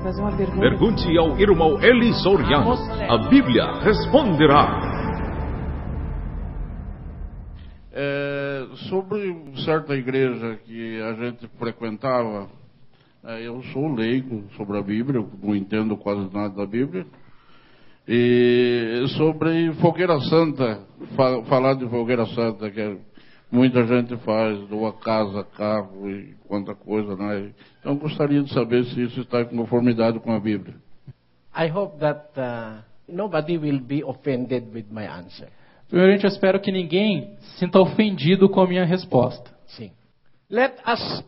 fazer uma pergunta. Pergunte ao irmão Eli Soriano. A Bíblia responderá. Sobre certa igreja que a gente frequentava, eu sou leigo sobre a Bíblia, não entendo quase nada da Bíblia. E sobre fogueira santa, falar de fogueira santa, que muita gente faz, doa casa, carro e quanta coisa, né? Então gostaria de saber se isso está em conformidade com a Bíblia. I hope that nobody will be offended with my answer. Primeiramente, eu espero que ninguém se sinta ofendido com a minha resposta. Sim. Let us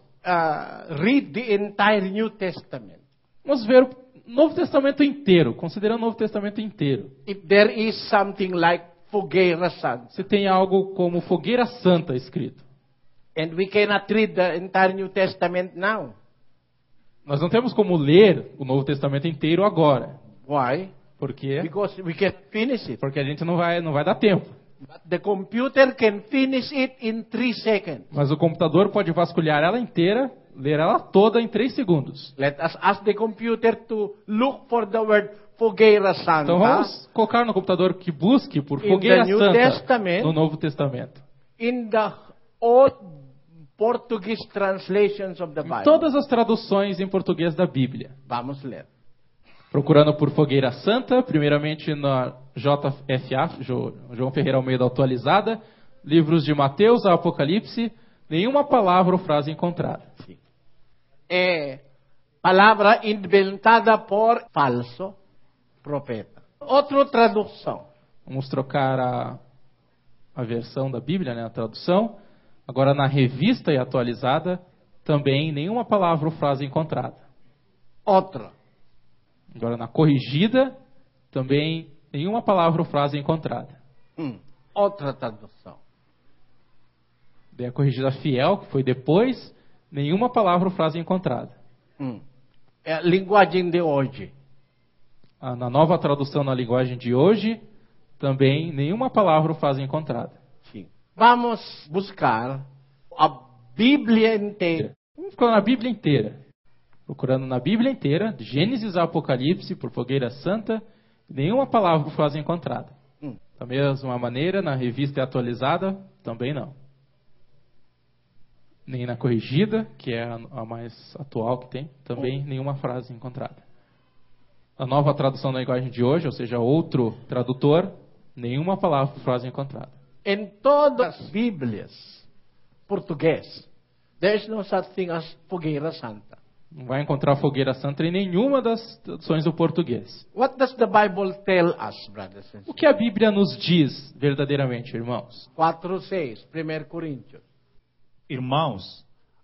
read the entire New Testament. Vamos ver o Novo Testamento inteiro, considerando o Novo Testamento inteiro. If there is something like fogueira santa, Se tem algo como fogueira santa escrito. and we cannot read the entire New Testament now. Nós não temos como ler o Novo Testamento inteiro agora. Why? Por quê? Because we can finish it. Porque a gente não vai dar tempo. But the computer can finish it in 3 seconds. Mas o computador pode vasculhar ela inteira, ler ela toda em 3 segundos. Let us ask the computer to look for the word fogueira santa. Então vamos colocar no computador que busque por In fogueira the New santa Testament, no Novo Testamento. In the old Portuguese translations of the Bible. Todas as traduções em português da Bíblia. Vamos ler. Procurando por fogueira santa, primeiramente na JFA, João Ferreira Almeida atualizada, livros de Mateus a Apocalipse, nenhuma palavra ou frase encontrada. Sim. Palavra inventada por falso profeta. Outra tradução. Vamos trocar a versão da Bíblia, né, a tradução. Agora na revista e atualizada, também nenhuma palavra ou frase encontrada. Outra. Agora na corrigida, também nenhuma palavra ou frase encontrada. Outra tradução. Daí a corrigida fiel, que foi depois, nenhuma palavra ou frase encontrada. Linguagem de hoje. Na nova tradução na linguagem de hoje, também nenhuma palavra ou frase encontrada. Sim. Vamos buscar a Bíblia inteira. Vamos procurar na Bíblia inteira. Procurando na Bíblia inteira, de Gênesis a Apocalipse, por fogueira santa, nenhuma palavra ou frase encontrada. Da mesma maneira, na revista atualizada, também não. Nem na corrigida, que é a mais atual que tem, também nenhuma frase encontrada. A nova tradução na linguagem de hoje, ou seja, outro tradutor, nenhuma palavra ou frase encontrada. Em todas as Bíblias português, there is no such thing as fogueira santa. Não vai encontrar fogueira santa em nenhuma das traduções do português. What does the Bible tell us, brothers and sisters? O que a Bíblia nos diz verdadeiramente, irmãos? 4:6, 1 Coríntios. Irmãos,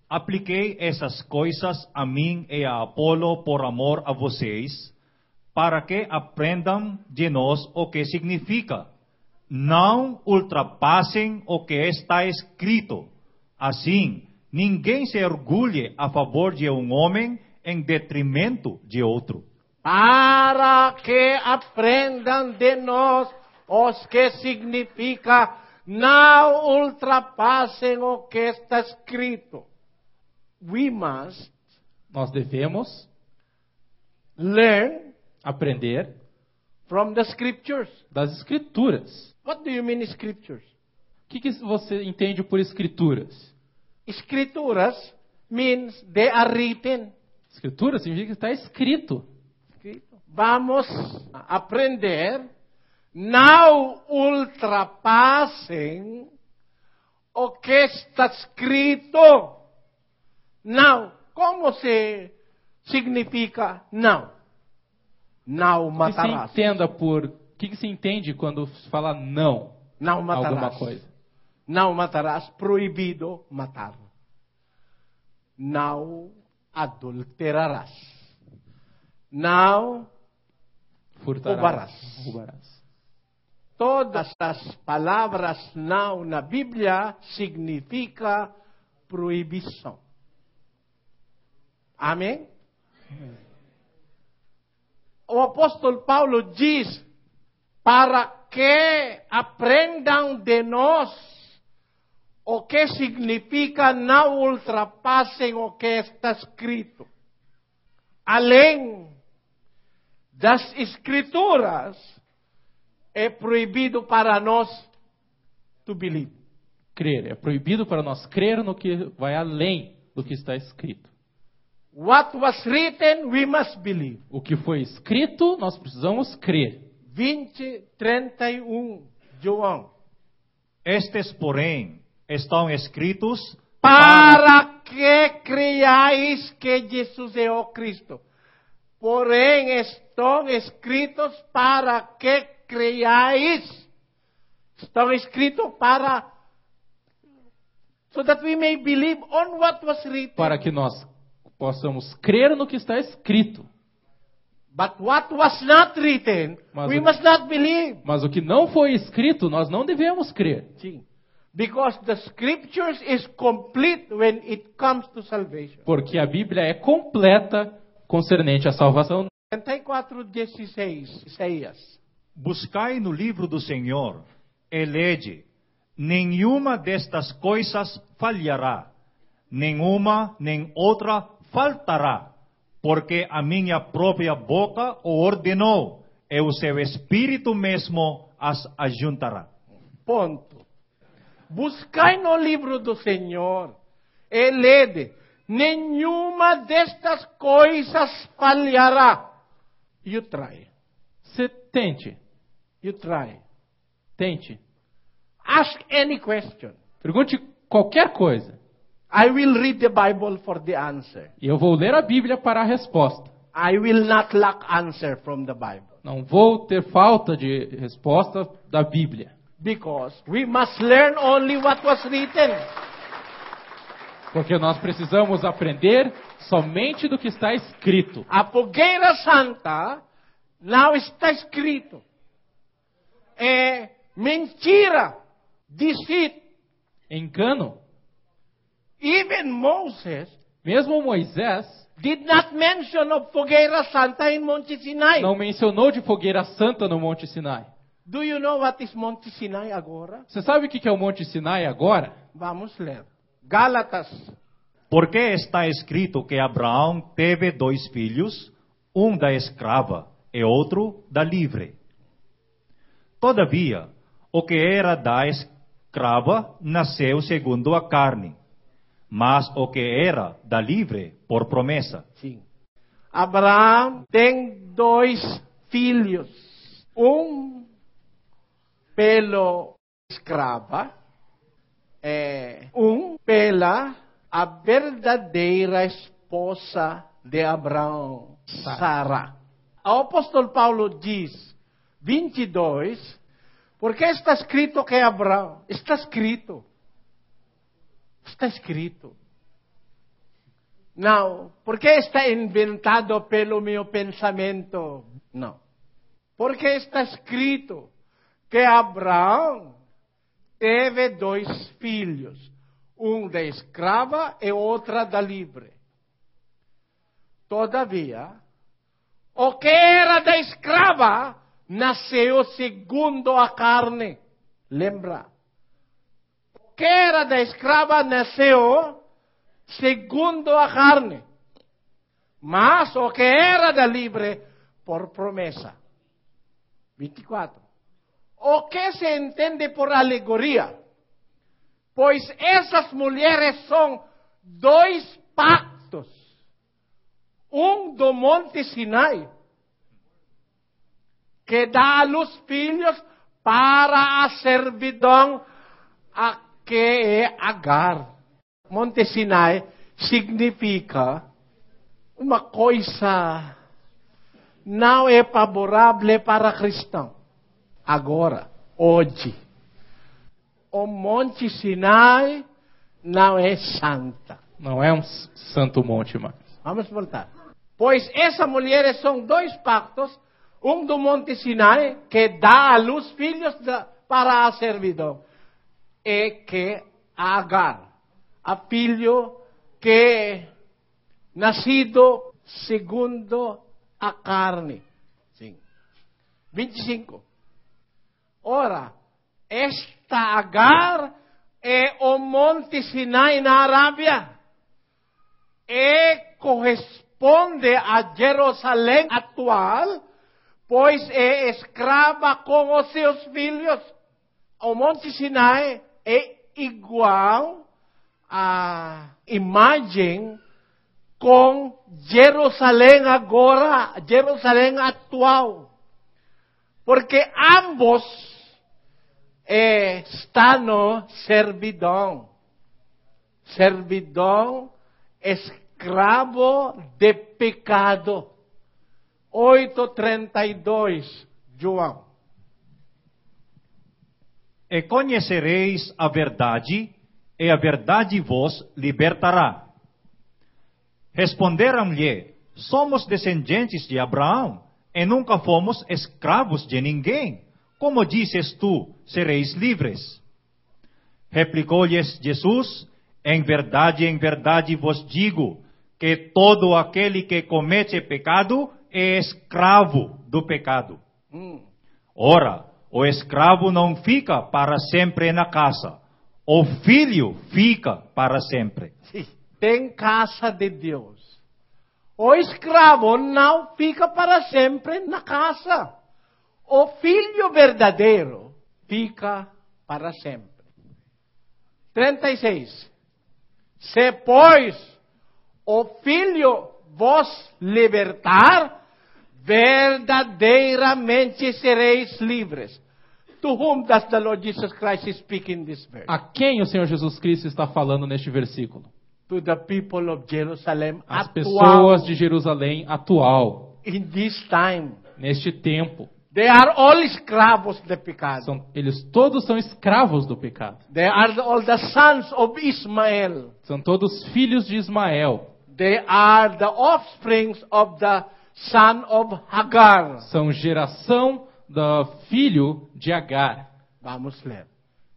apliquei essas coisas a mim e a Apolo por amor a vocês, para que aprendam de nós o que significa. Não ultrapassem o que está escrito. Assim, ninguém se orgulhe a favor de um homem em detrimento de outro. Para que aprendam de nós os que significa, não ultrapassem o que está escrito. Nós devemos learn aprender from the scriptures. Das escrituras. What do you mean scriptures? O que você entende por escrituras? Escrituras means they are written. Escritura significa que está escrito. Vamos aprender, não ultrapassem o que está escrito. Não. Como se significa não? Não matarás. O que se entende quando se fala não? Não matarás. Alguma coisa. Não matarás, proibido matar. Não adulterarás. Não roubarás. Todas as palavras não na Bíblia significa proibição. Amém? O apóstolo Paulo diz, para que aprendam de nós o que significa não ultrapassem o que está escrito. Além das Escrituras é proibido para nós to believe. Crer. É proibido para nós crer no que vai além do que está escrito. What was written, we must believe. O que foi escrito, nós precisamos crer. 20:31, João. Estes, porém, estão escritos Para que creáis que Jesus é o Cristo. Porém, estão escritos para que creáis. Estão escritos para... So that we may believe on what was written. Para que nós possamos crer no que está escrito. But what was not written, Mas we o- must not believe. Mas o que não foi escrito, nós não devemos crer. Sim. Because the scriptures is complete when it comes to salvation. Porque a Bíblia é completa concernente à salvação. 34:16, Isaías. Buscai no livro do Senhor e lede. Nenhuma destas coisas falhará, nenhuma nem outra faltará, porque a minha própria boca o ordenou, e o seu Espírito mesmo as ajuntará. Ponto. Buscai no livro do Senhor e lede. Nenhuma destas coisas falhará. You try. Você tente, You try. tente. Ask any question. Pergunte qualquer coisa. I will read the Bible for the answer. E eu vou ler a Bíblia para a resposta. I will not lack answer from the Bible. Não vou ter falta de resposta da Bíblia. Because we must learn only what was written. Porque nós precisamos aprender somente do que está escrito. A fogueira santa não está escrito. É mentira. Deceit. Engano. Even Moses Mesmo Moisés did not mention of fogueira santa in Monte Sinai. não mencionou de fogueira santa no Monte Sinai. Do you know what is Monte Sinai agora? Você sabe o que é o Monte Sinai agora? Vamos ler. Gálatas. Porque está escrito que Abraão teve 2 filhos, um da escrava e outro da livre. Todavia, o que era da escrava nasceu segundo a carne, mas o que era da livre por promessa. Sim. Abraão tem 2 filhos. Um pelo escrava, um pela a verdadeira esposa de Abraão, Sara. O apóstolo Paulo diz, 22, porque está escrito que Abraão, está escrito. Está escrito. Não, porque está inventado pelo meu pensamento? Não. Porque está escrito que Abraão teve 2 filhos, um da escrava e outra da livre. Todavia, o que era da escrava nasceu segundo a carne. Lembra? O que era da escrava nasceu segundo a carne. Mas o que era da livre por promessa. 24. O que se entende por alegoria? Pois essas mulheres são 2 pactos. Um do Monte Sinai, que dá à luz filhos para a servidão a que é Agar. Monte Sinai significa uma coisa não é favorável para cristão. Agora, hoje, o Monte Sinai não é santa. Não é um santo monte mais. Vamos voltar. Pois essas mulheres são 2 pactos, um do Monte Sinai, que dá à luz filhos para a servidão, e que Agar, a filho que nascido segundo a carne. Sim. 25. Ora, esta Agar é o Monte Sinai na Arábia e corresponde a Jerusalém atual, pois é escrava com os seus filhos. O Monte Sinai é igual à imagem com Jerusalém agora, Jerusalém atual. Porque ambos estão no servidão. Servidão, escravo de pecado. 8:32, João. E conhecereis a verdade vos libertará. Responderam-lhe: somos descendentes de Abraão, e nunca fomos escravos de ninguém. Como dizes tu, sereis livres? Replicou-lhes Jesus: em verdade vos digo, que todo aquele que comete pecado é escravo do pecado. Ora, o escravo não fica para sempre na casa, o filho fica para sempre. Sim, tem casa de Deus. O escravo não fica para sempre na casa. O filho verdadeiro fica para sempre. 36. Se, pois, o filho vos libertar, verdadeiramente sereis livres. To whom does the Lord Jesus Christ speak in this verse? A quem o Senhor Jesus Cristo está falando neste versículo? To the people of Jerusalem As atual. pessoas de Jerusalém atual, In this time. neste tempo. They are all escravos de pecado. Eles todos são escravos do pecado. They are all the sons of Ismael. São todos filhos de Ismael. They are the offsprings of the son of Hagar. São geração do filho de Agar. Vamos ler.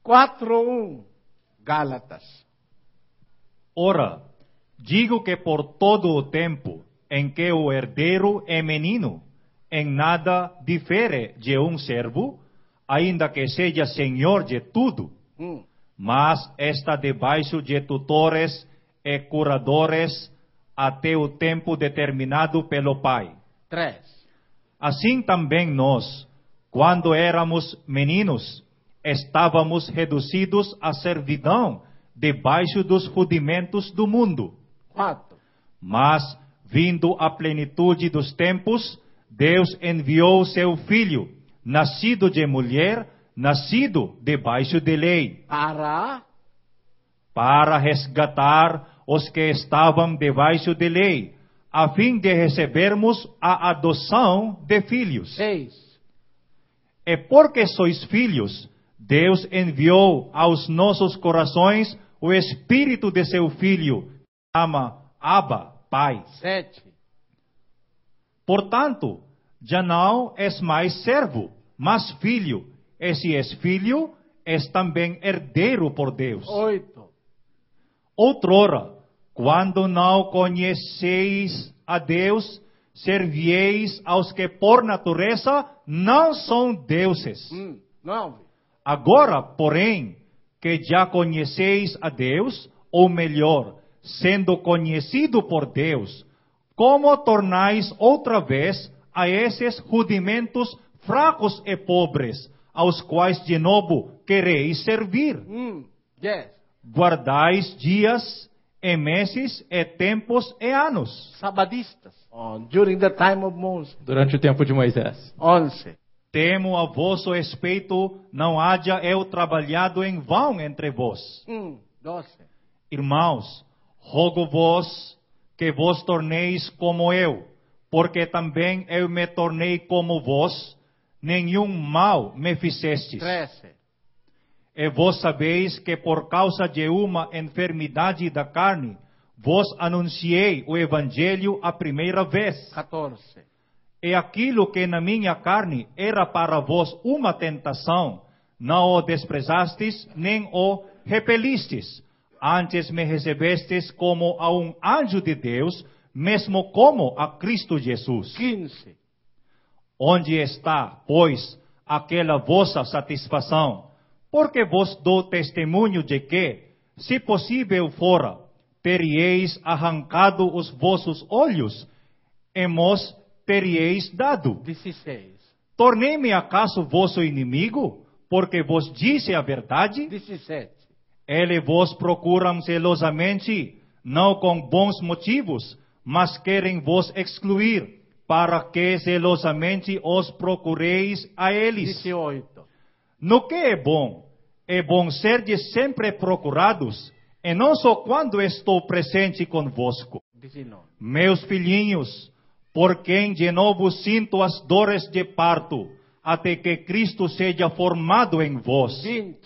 4:1, Gálatas. Ora, digo que por todo o tempo em que o herdeiro é menino, em nada difere de um servo, ainda que seja senhor de tudo, mas está debaixo de tutores e curadores até o tempo determinado pelo Pai. 3. Assim também nós, quando éramos meninos, estávamos reduzidos à servidão debaixo dos rudimentos do mundo. 4. Mas, vindo a plenitude dos tempos, Deus enviou seu Filho, nascido de mulher, nascido debaixo de lei, para resgatar os que estavam debaixo de lei, a fim de recebermos a adoção de filhos. 6. E porque sois filhos, Deus enviou aos nossos corações o Espírito de seu Filho, que chama Abba, Pai. 7. Portanto, já não és mais servo, mas filho. E se és filho, és também herdeiro por Deus. 8. Outrora, quando não conheceis a Deus, servieis aos que por natureza não são deuses. 9. Agora, porém, que já conheceis a Deus, ou melhor, sendo conhecido por Deus, como tornais outra vez a esses rudimentos fracos e pobres, aos quais de novo quereis servir? 10. Guardais dias, e meses, e tempos, e anos. Sabadistas. During the time of Moses. Durante o tempo de Moisés. 11. Temo a vosso respeito, não haja eu trabalhado em vão entre vós. 12. Irmãos, rogo-vos que vos torneis como eu, porque também eu me tornei como vós, nenhum mal me fizestes. 13. E vós sabeis que por causa de uma enfermidade da carne, vos anunciei o Evangelho a primeira vez. 14. E aquilo que na minha carne era para vós uma tentação, não o desprezastes, nem o repelistes. Antes me recebestes como a um anjo de Deus, mesmo como a Cristo Jesus. 15. Onde está, pois, aquela vossa satisfação? Porque vos dou testemunho de que, se possível fora, teríeis arrancado os vossos olhos, e mos teríeis dado. 16. Tornei-me acaso vosso inimigo, porque vos disse a verdade? 17. Eles vos procuram zelosamente, não com bons motivos, mas querem vos excluir, para que zelosamente os procureis a eles. 18. No que é bom serdes sempre procurados, e não só quando estou presente convosco. 19. Meus filhinhos, por quem de novo sinto as dores de parto, até que Cristo seja formado em vós. 20.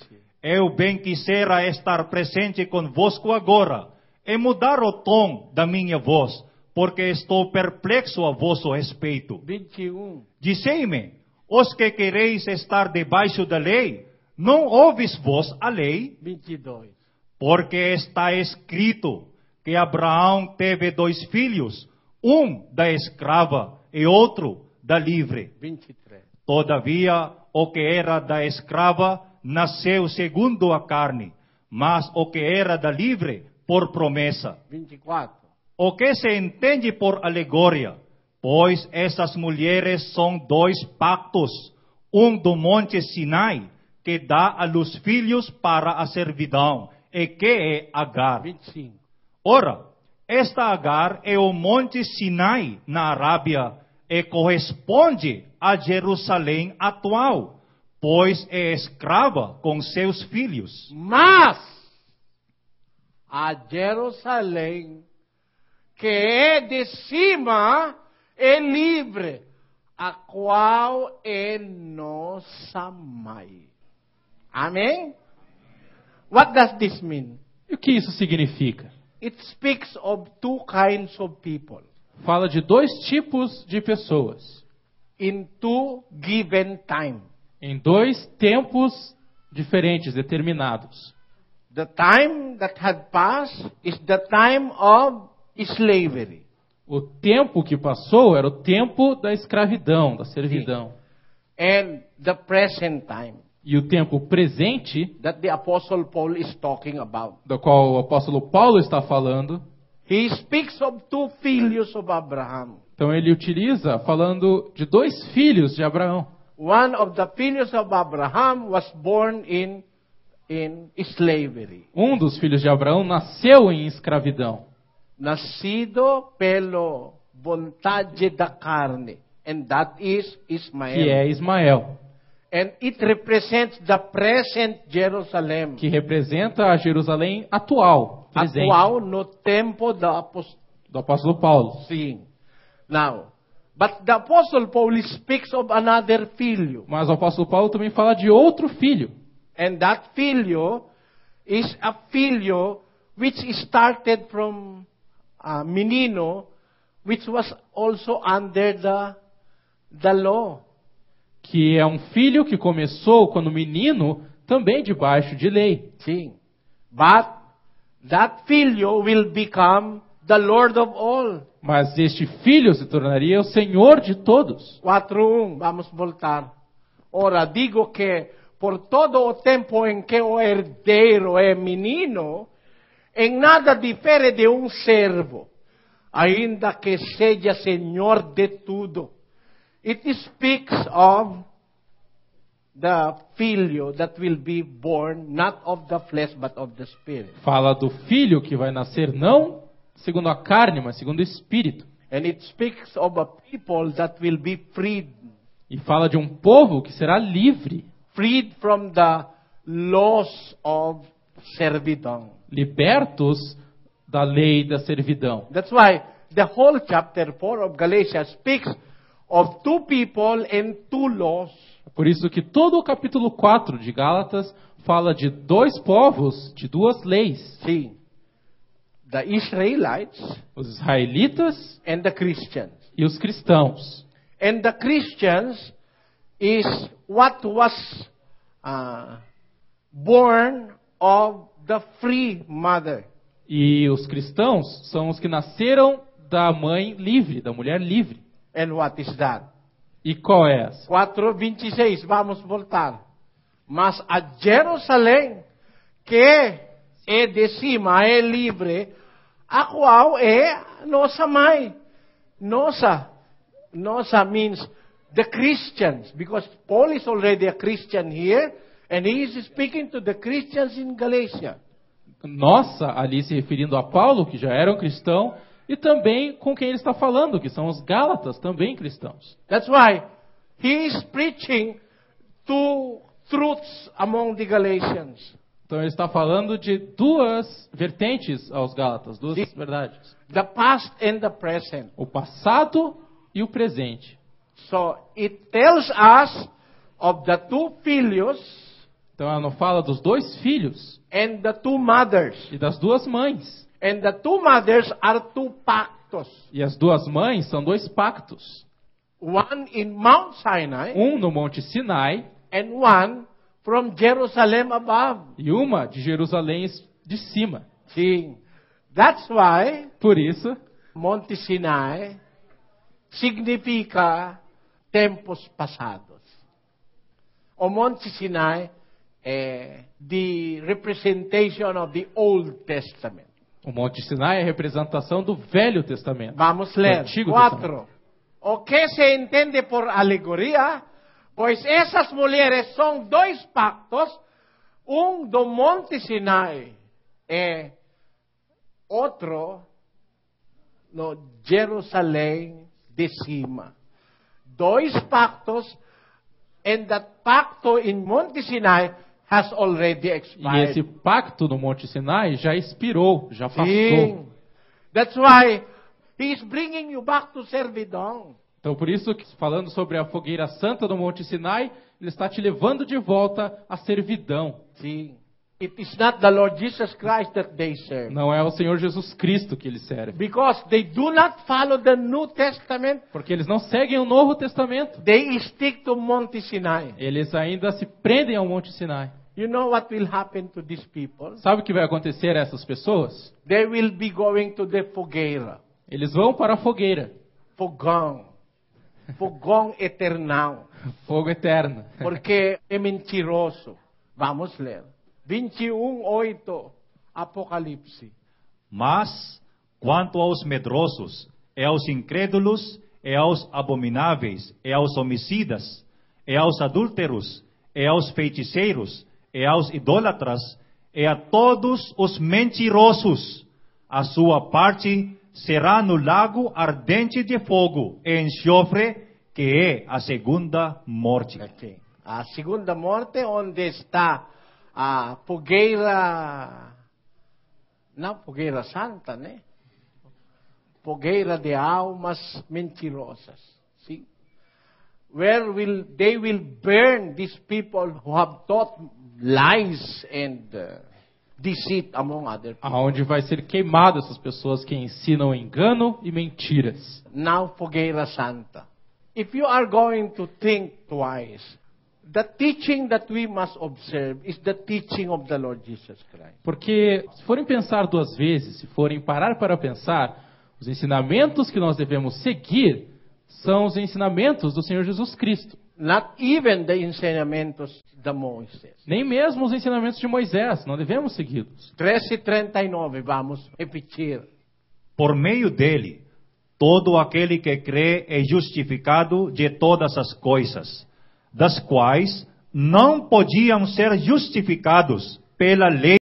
Eu bem quisera estar presente convosco agora, e mudar o tom da minha voz, porque estou perplexo a vosso respeito. 21. Dizei-me, os que quereis estar debaixo da lei, não ouvis vós a lei? 22. Porque está escrito que Abraão teve 2 filhos, um da escrava e outro da livre. 23. Todavia, o que era da escrava nasceu segundo a carne, mas o que era da livre, por promessa. 24. O que se entende por alegoria, pois essas mulheres são 2 pactos, um do monte Sinai, que dá a luz filhos para a servidão, e que é Agar. 25. Ora, esta Agar é o monte Sinai na Arábia, e corresponde a Jerusalém atual, pois é escrava com seus filhos. Mas a Jerusalém, que é de cima, é livre, a qual é nossa mãe. Amém? What does this mean? E o que isso significa? It speaks of 2 kinds of people Fala de 2 tipos de pessoas, in 2 given time. em 2 tempos diferentes, determinados. The time that had passed is the time of slavery. O tempo que passou era o tempo da escravidão, da servidão. And the present time E o tempo presente, that the Apostle Paul is talking about. do qual o apóstolo Paulo está falando, He speaks of 2 filhos of Abraham. então ele utiliza falando de 2 filhos de Abraão. One of the filhos of Abraham was born in slavery. Um dos filhos de Abraão nasceu em escravidão, Nascido pelo vontade da carne. And that is Ismael. que é Ismael, And it represents the present Jerusalem. que representa a Jerusalém atual, presente, Atual no tempo da do apóstolo Paulo. Sim. Now, but the Apostle Paul speaks of another filho. Mas o apóstolo Paulo também fala de outro filho. And that filho is a filho which started from menino, which was also under the law. Que é um filho que começou quando menino, também debaixo de lei. Sim. But that filho will become the Lord of all. Mas este filho se tornaria o Senhor de todos. 4:1, vamos voltar. Ora, digo que por todo o tempo em que o herdeiro é menino, em nada difere de um servo, ainda que seja senhor de tudo. It speaks of the filho that will be born, not of the flesh, but of the spirit. Fala do filho que vai nascer não segundo a carne, mas segundo o espírito. And it speaks of a people that will be freed. E fala de um povo que será livre, Freed from the laws of servidão. libertos da lei da servidão. That's why the whole chapter 4 of Galatians speaks of 2 people and 2 laws. Por isso que todo o capítulo 4 de Gálatas fala de 2 povos, de 2 leis. See, the Israelites Os israelitas and the Christians. e os cristãos. And the Christians is what was born of the free mother. E os cristãos são os que nasceram da mãe livre, da mulher livre. And what is that? E qual é essa? 4:26, vamos voltar. Mas a Jerusalém, que é de cima, é livre, a qual é nossa mãe. Nossa means the Christians, because Paul is already a Christian here, and he is speaking to the Christians in Galatia. Nossa, ali se referindo a Paulo, que já era um cristão, e também com quem ele está falando, que são os Gálatas, também cristãos. That's why he is preaching two truths among the Galatians. Então ele está falando de duas vertentes aos Gálatas, duas verdades. The past and the present. O passado e o presente. So it tells us of the two filhos Então ela não fala dos dois filhos and the two mothers. e das duas mães. And the two mothers are two pactos. E as duas mães são dois pactos. One in Mount Sinai Um no Monte Sinai and one from Jerusalem above. e uma de Jerusalém de cima. See, that's why Por isso, Monte Sinai significa tempos passados. O Monte Sinai é the representation of the Old Testament. o Monte Sinai é a representação do Velho Testamento. Vamos ler. Antigo 4. O que se entende por alegoria? Pois essas mulheres são dois pactos, um do Monte Sinai e outro no Jerusalém de cima. Dois pactos, and that pacto in Monte Sinai has already E expired. esse pacto no Monte Sinai já expirou, já passou. Sim. That's why he is bringing you back to servidão. Então, por isso, que falando sobre a fogueira santa do Monte Sinai, ele está te levando de volta à servidão. Sim. It is not the Lord Jesus Christ that they serve. Não é o Senhor Jesus Cristo que eles servem. Because they do not follow the New Testament, Porque eles não seguem o Novo Testamento. they stick to Monte Sinai. Eles ainda se prendem ao Monte Sinai. You know what will happen to these people? Sabe o que vai acontecer a essas pessoas? They will be going to the fogueira. Eles vão para a fogueira. Fogão. Fogão eternal. Fogo eterno. Porque é mentiroso. Vamos ler. 21:8, Apocalipse. Mas, quanto aos medrosos, e aos incrédulos, e aos abomináveis, e aos homicidas, e aos adúlteros, e aos feiticeiros, e aos idólatras, e a todos os mentirosos, a sua parte será no lago ardente de fogo e enxofre, que é a segunda morte. Aqui. A segunda morte, onde está a fogueira, não fogueira santa, né? Fogueira de almas mentirosas. See? Where they will burn these people who have taught lies and deceit among other people. Aonde vai ser queimado essas pessoas que ensinam engano e mentiras. Now fogueira santa. If you are going to think twice, the teaching that we must observe is the teaching of the Lord Jesus Christ. Porque se forem pensar duas vezes, se forem parar para pensar, os ensinamentos que nós devemos seguir são os ensinamentos do Senhor Jesus Cristo. Not even the ensinamentos de Moisés. Nem mesmo os ensinamentos de Moisés, não devemos segui-los. 13:39, vamos repetir. Por meio dele, todo aquele que crê é justificado de todas as coisas, das quais não podiam ser justificados pela lei